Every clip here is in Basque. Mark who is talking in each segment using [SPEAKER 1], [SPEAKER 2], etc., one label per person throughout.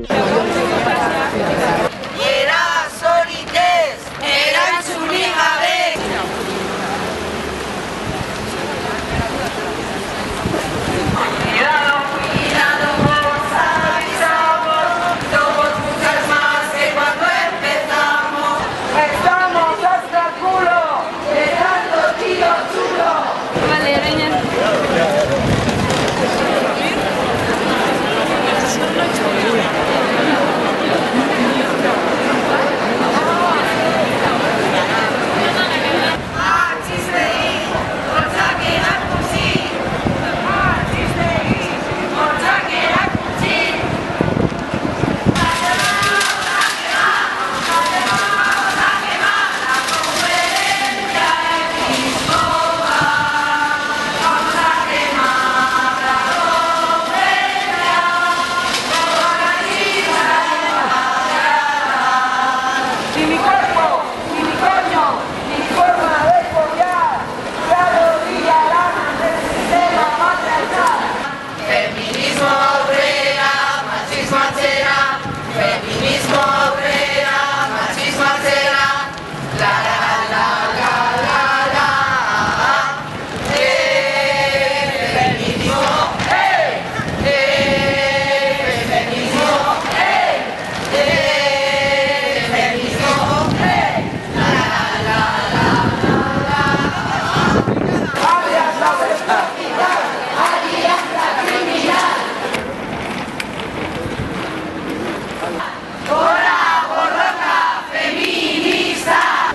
[SPEAKER 1] Erasoritez, erantzunik gabe.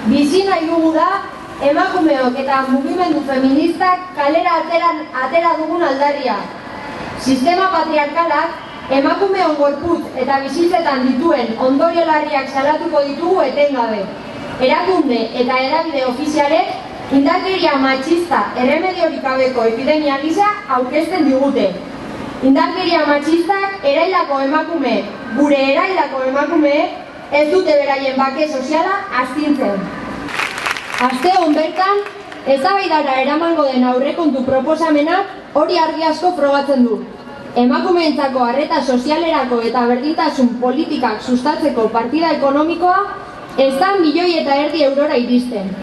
[SPEAKER 2] Bizi nahi dugu da, emakumeok eta mugimendu feministak kalera atera dugun aldarria. Sistema patriarkalak emakumeon gorputz eta bizitzetan dituen ondorio larriak salatuko ditugu etengabe. Erakunde eta hedabide ofizialek indarkeria matxista erremediorik gabeko epidemia gisa aurkezten digute. Indarkeria matxistak eraildako emakume, gure eraildako emakumeek ez dute beraien bake soziala astintzen. Aste hon bertan, eztabaidara eramango den aurrekontu proposamenak hori argi asko frogatzen du. Emakumeentzako arreta sozialerako eta berdintasun politikak sustatzeko partida ekonomikoa ez da 1,5 milioi eurora iristen.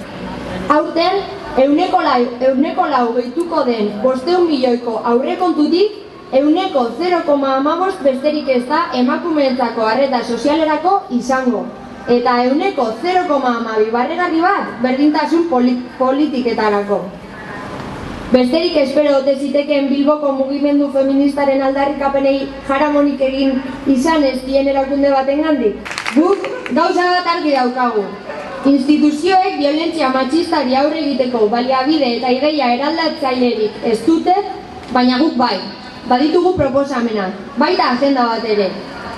[SPEAKER 2] Aurten, 1,4 gehituko den 500 milioiko aurrekontutik 0,15 besterik ez da emakumeentzako arreta sozialerako izango. Eta 0,12 barregarri bat berdintasun politiketarako. Besterik espero ote zitekeen Bilboko mugimendu feministaren aldarrikapenei jaramonik egin izan ez dien erakunde batengandik. Guk gauza bat argi daukagu. Instituzioek violentzia matxistari aurre egiteko baliabide eta ideia eraldatzailerik ez dute, baina guk bai. Baditugu proposamenak, baita agenda bat ere.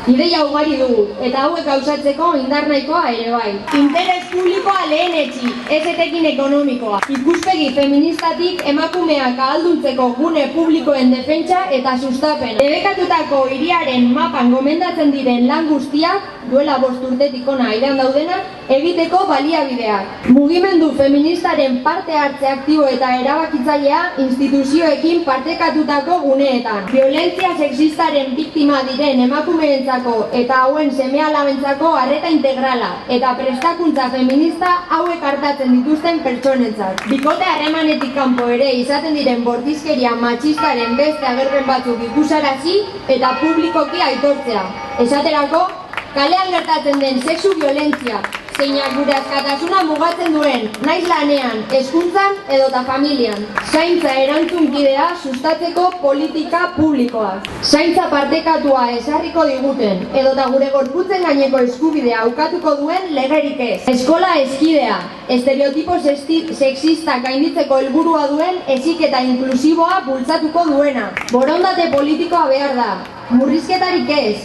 [SPEAKER 2] Ideia ugari dugu, eta hauek gauzatzeko indar nahikoa ere bai. Interes publikoa lehenetsi, ez etekin ekonomikoa. Ikuspegi feministatik emakumeak ahalduntzeko gune publikoen defentsa eta sustapen. Debekatutako hiriaren mapan gomendatzen diren lan guztiak, duela 5 urtetik hona airean daudenak, egiteko baliabideak. Mugimendu feministaren parte hartze aktibo eta erabakitzailea instituzioekin partekatutako guneetan. Violentzia sexistaren biktima diren emakumeentzako eta hauen seme-alabentzako arreta integrala eta prestakuntza feminista hauek hartatzen dituzten pertsonentzat. Bikote harremanetik kanpo ere izaten diren bortizkeria matxistaren beste agerpen batzuk ikusarazi eta publikoki aitortzea. Esaterako, kalean gertatzen den sexu violentzia, zeinak gure askatasuna mugatzen duen, naiz lanean, hezkuntzan edota familian. Zaintza erantzunkidea sustatzeko politika publikoak. Zaintza partekatua ezarriko diguten, edota gure gorputzen gaineko eskubidea ukatuko duen legerik ez. Eskola hezkidea, estereotipo sexista gainditzeko helburua duen heziketa inklusiboa bultzatuko duena. Borondate politikoa behar da, murrizketarik ez.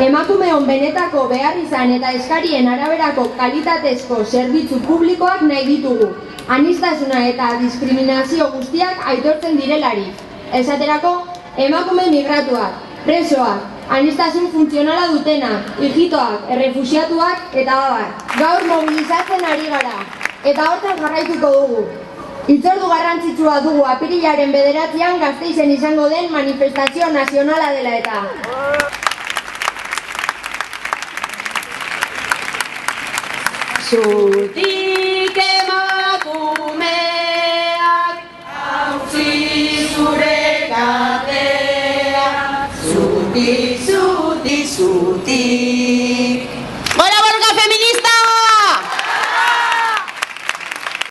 [SPEAKER 2] Emakumeon benetako beharrizan eta eskarien araberako kalitatezko zerbitzu publikoak nahi ditugu. Aniztasuna eta diskriminazio guztiak aitortzen direlarik. Esaterako, emakume migratuak, presoak, anistasun funtzionala dutenak, hijitoak, errefuxiatuak eta abar. Gaur mobilizatzen ari gara, eta hortan jarraituko dugu. Hitzordu garrantzitsua dugu apirilaren 9 Gasteizen izango den manifestazio nazionala dela eta.
[SPEAKER 1] Zutik emakumeak hautsi zure katea, zutik, zutik, zutik.